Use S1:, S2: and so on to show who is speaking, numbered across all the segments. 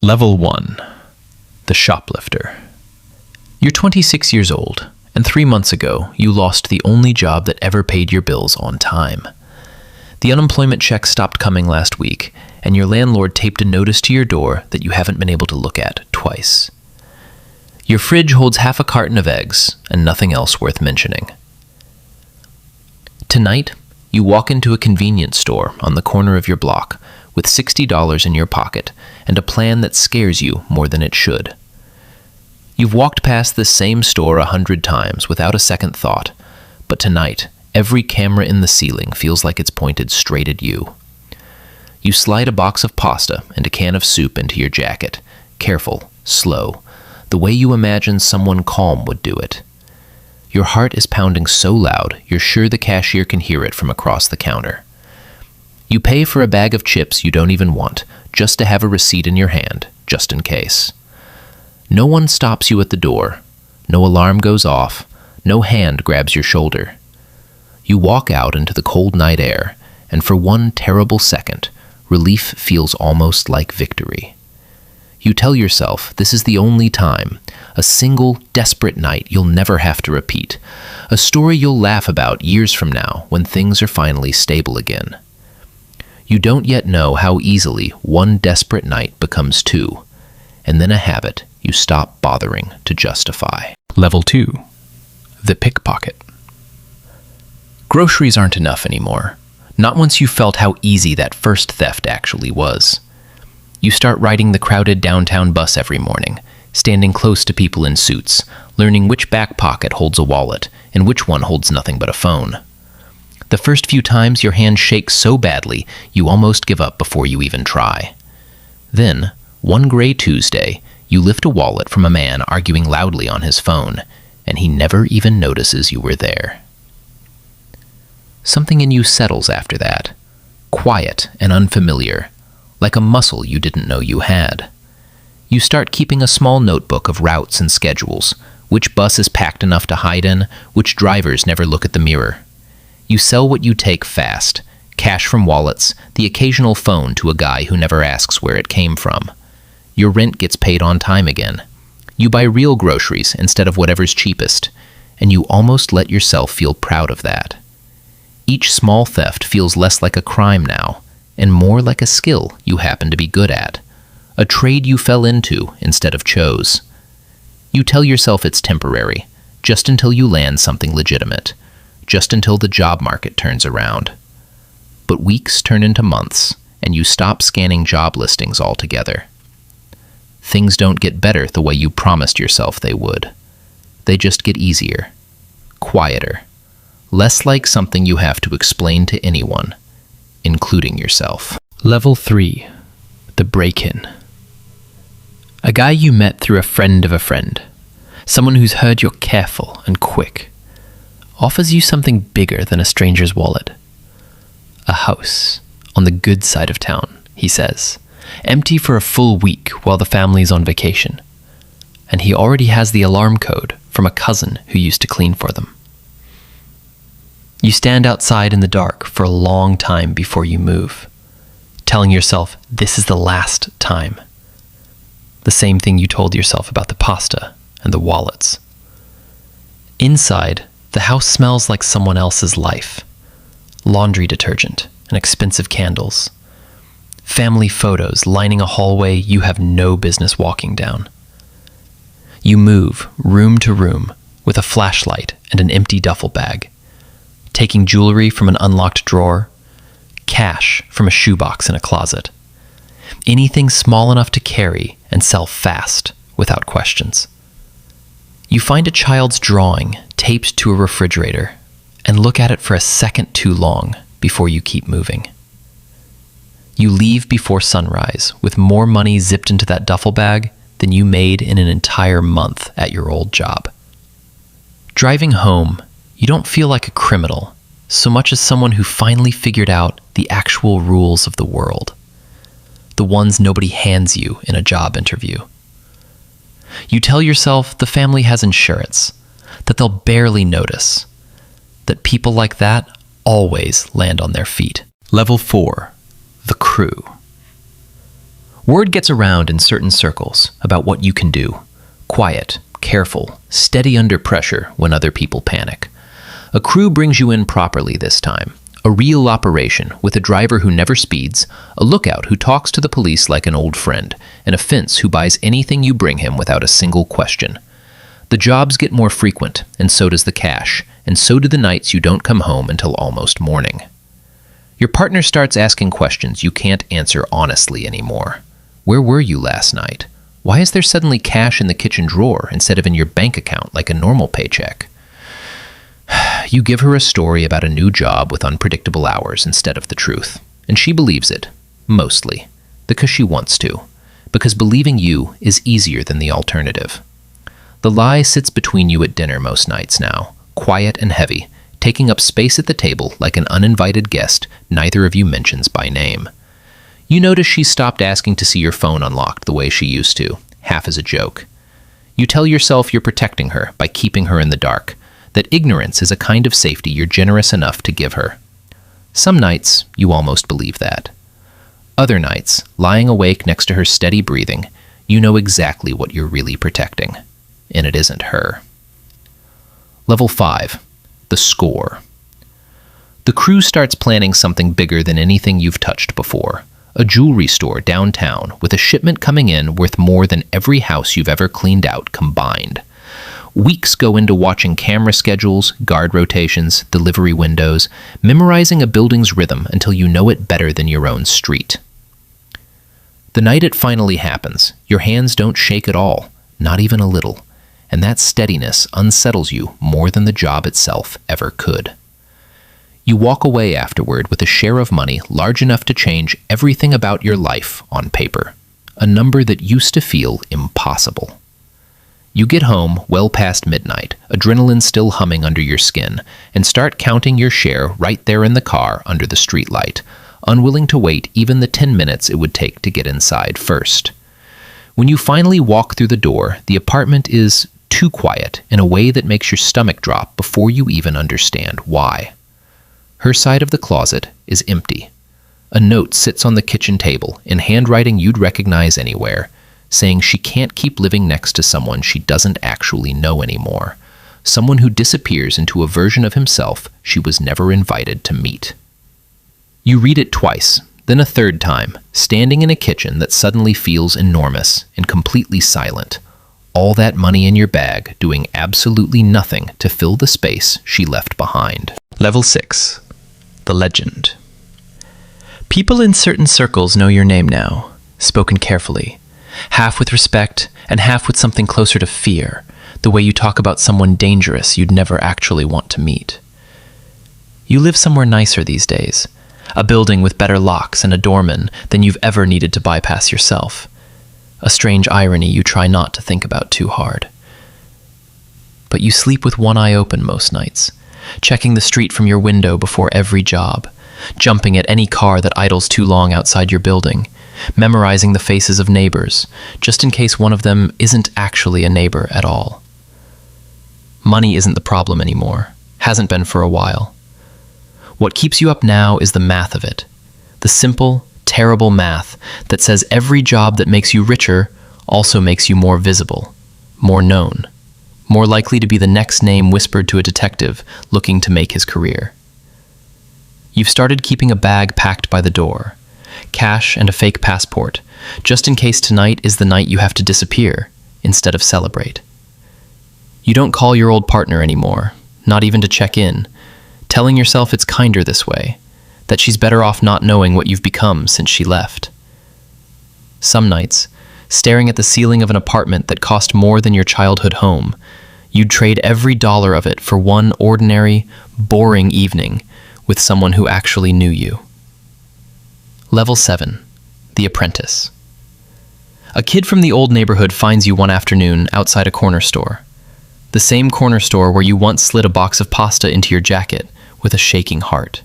S1: Level 1. The Shoplifter. You're 26 years old, and 3 months ago, you lost the only job that ever paid your bills on time. The unemployment check stopped coming last week, and your landlord taped a notice to your door that you haven't been able to look at twice. Your fridge holds half a carton of eggs, and nothing else worth mentioning. Tonight, you walk into a convenience store on the corner of your block with $60 in your pocket and a plan that scares you more than it should. You've walked past this same store 100 times without a second thought, but tonight, every camera in the ceiling feels like it's pointed straight at you. You slide a box of pasta and a can of soup into your jacket, careful, slow, the way you imagine someone calm would do it. Your heart is pounding so loud, you're sure the cashier can hear it from across the counter. You pay for a bag of chips you don't even want, just to have a receipt in your hand, just in case. No one stops you at the door. No alarm goes off. No hand grabs your shoulder. You walk out into the cold night air, and for one terrible second, relief feels almost like victory. You tell yourself this is the only time, a single desperate night you'll never have to repeat, a story you'll laugh about years from now when things are finally stable again. You don't yet know how easily one desperate night becomes two, and then a habit you stop bothering to justify. Level 2. The Pickpocket. Groceries aren't enough anymore, not once you felt how easy that first theft actually was. You start riding the crowded downtown bus every morning, standing close to people in suits, learning which back pocket holds a wallet and which one holds nothing but a phone. The first few times your hand shakes so badly, you almost give up before you even try. Then, one gray Tuesday, you lift a wallet from a man arguing loudly on his phone, and he never even notices you were there. Something in you settles after that, quiet and unfamiliar, like a muscle you didn't know you had. You start keeping a small notebook of routes and schedules, which bus is packed enough to hide in, which drivers never look at the mirror. You sell what you take fast, cash from wallets, the occasional phone to a guy who never asks where it came from. Your rent gets paid on time again. You buy real groceries instead of whatever's cheapest, and you almost let yourself feel proud of that. Each small theft feels less like a crime now, and more like a skill you happen to be good at, a trade you fell into instead of chose. You tell yourself it's temporary, just until you land something legitimate, just until the job market turns around. But weeks turn into months, and you stop scanning job listings altogether. Things don't get better the way you promised yourself they would. They just get easier, quieter, less like something you have to explain to anyone, including yourself. Level 3. The Break-In. A guy you met through a friend of a friend, someone who's heard you're careful and quick, offers you something bigger than a stranger's wallet. A house on the good side of town, he says, empty for a full week while the family's on vacation. And he already has the alarm code from a cousin who used to clean for them. You stand outside in the dark for a long time before you move, telling yourself this is the last time. The same thing you told yourself about the pasta and the wallets. Inside, the house smells like someone else's life. Laundry detergent and expensive candles. Family photos lining a hallway you have no business walking down. You move room to room with a flashlight and an empty duffel bag, taking jewelry from an unlocked drawer, cash from a shoebox in a closet. Anything small enough to carry and sell fast without questions. You find a child's drawing taped to a refrigerator and look at it for a second too long before you keep moving. You leave before sunrise with more money zipped into that duffel bag than you made in an entire month at your old job. Driving home, you don't feel like a criminal so much as someone who finally figured out the actual rules of the world, the ones nobody hands you in a job interview. You tell yourself the family has insurance, that they'll barely notice, that people like that always land on their feet. Level 4. The Crew. Word gets around in certain circles about what you can do. Quiet, careful, steady under pressure when other people panic. A crew brings you in properly this time. A real operation with a driver who never speeds, a lookout who talks to the police like an old friend, and a fence who buys anything you bring him without a single question. The jobs get more frequent, and so does the cash, and so do the nights you don't come home until almost morning. Your partner starts asking questions you can't answer honestly anymore. Where were you last night? Why is there suddenly cash in the kitchen drawer instead of in your bank account like a normal paycheck? You give her a story about a new job with unpredictable hours instead of the truth, and she believes it, mostly, because she wants to, because believing you is easier than the alternative. The lie sits between you at dinner most nights now, quiet and heavy, taking up space at the table like an uninvited guest neither of you mentions by name. You notice she's stopped asking to see your phone unlocked the way she used to, half as a joke. You tell yourself you're protecting her by keeping her in the dark, that ignorance is a kind of safety you're generous enough to give her. Some nights, you almost believe that. Other nights, lying awake next to her steady breathing, you know exactly what you're really protecting, and it isn't her. Level 5. The score. The crew starts planning something bigger than anything you've touched before. A jewelry store downtown with a shipment coming in worth more than every house you've ever cleaned out combined. Weeks go into watching camera schedules, guard rotations, delivery windows, memorizing a building's rhythm until you know it better than your own street. The night it finally happens, your hands don't shake at all, not even a little, and that steadiness unsettles you more than the job itself ever could. You walk away afterward with a share of money large enough to change everything about your life on paper, a number that used to feel impossible. You get home well past midnight, adrenaline still humming under your skin, and start counting your share right there in the car under the streetlight, unwilling to wait even the 10 minutes it would take to get inside first. When you finally walk through the door, the apartment is too quiet in a way that makes your stomach drop before you even understand why. Her side of the closet is empty. A note sits on the kitchen table in handwriting you'd recognize anywhere, saying she can't keep living next to someone she doesn't actually know anymore, someone who disappears into a version of himself she was never invited to meet. You read it twice, then a third time, standing in a kitchen that suddenly feels enormous and completely silent, all that money in your bag doing absolutely nothing to fill the space she left behind.
S2: Level 6. The Legend. People in certain circles know your name now, spoken carefully, half with respect and half with something closer to fear, the way you talk about someone dangerous you'd never actually want to meet. You live somewhere nicer these days, a building with better locks and a doorman than you've ever needed to bypass yourself. A strange irony you try not to think about too hard. But you sleep with one eye open most nights, checking the street from your window before every job, jumping at any car that idles too long outside your building, memorizing the faces of neighbors, just in case one of them isn't actually a neighbor at all. Money isn't the problem anymore, hasn't been for a while. What keeps you up now is the math of it, the simple, terrible math that says every job that makes you richer also makes you more visible, more known, more likely to be the next name whispered to a detective looking to make his career. You've started keeping a bag packed by the door, cash and a fake passport, just in case tonight is the night you have to disappear instead of celebrate. You don't call your old partner anymore, not even to check in, telling yourself it's kinder this way, that she's better off not knowing what you've become since she left. Some nights, staring at the ceiling of an apartment that cost more than your childhood home, you'd trade every dollar of it for one ordinary, boring evening with someone who actually knew you. Level 7. The Apprentice. A kid from the old neighborhood finds you one afternoon outside a corner store. The same corner store where you once slid a box of pasta into your jacket with a shaking heart.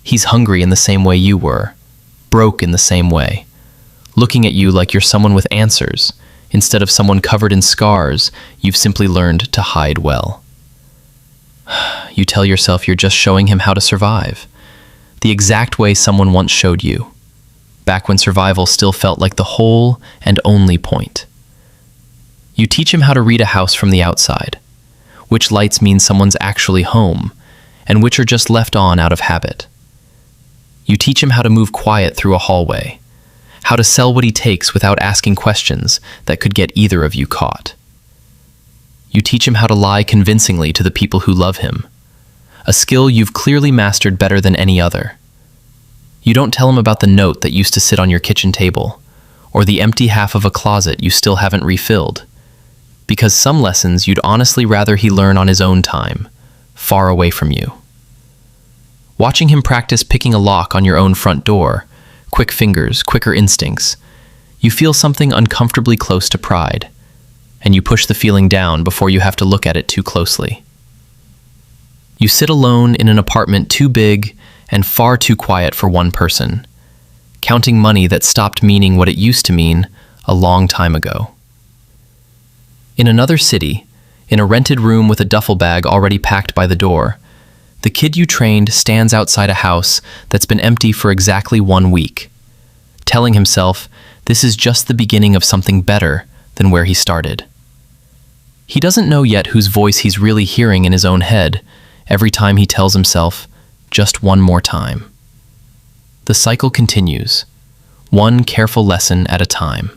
S2: He's hungry in the same way you were, broke in the same way, looking at you like you're someone with answers, instead of someone covered in scars you've simply learned to hide well. You tell yourself you're just showing him how to survive, the exact way someone once showed you. back when survival still felt like the whole and only point. You teach him how to read a house from the outside, which lights mean someone's actually home, and which are just left on out of habit. You teach him how to move quiet through a hallway, how to sell what he takes without asking questions that could get either of you caught. You teach him how to lie convincingly to the people who love him, a skill you've clearly mastered better than any other. You don't tell him about the note that used to sit on your kitchen table, or the empty half of a closet you still haven't refilled, because some lessons you'd honestly rather he learn on his own time, far away from you. Watching him practice picking a lock on your own front door, quick fingers, quicker instincts, you feel something uncomfortably close to pride, and you push the feeling down before you have to look at it too closely. You sit alone in an apartment too big and far too quiet for one person, counting money that stopped meaning what it used to mean a long time ago. In another city, in a rented room with a duffel bag already packed by the door, the kid you trained stands outside a house that's been empty for exactly 1 week, telling himself this is just the beginning of something better than where he started. He doesn't know yet whose voice he's really hearing in his own head every time he tells himself, just one more time. The cycle continues, one careful lesson at a time.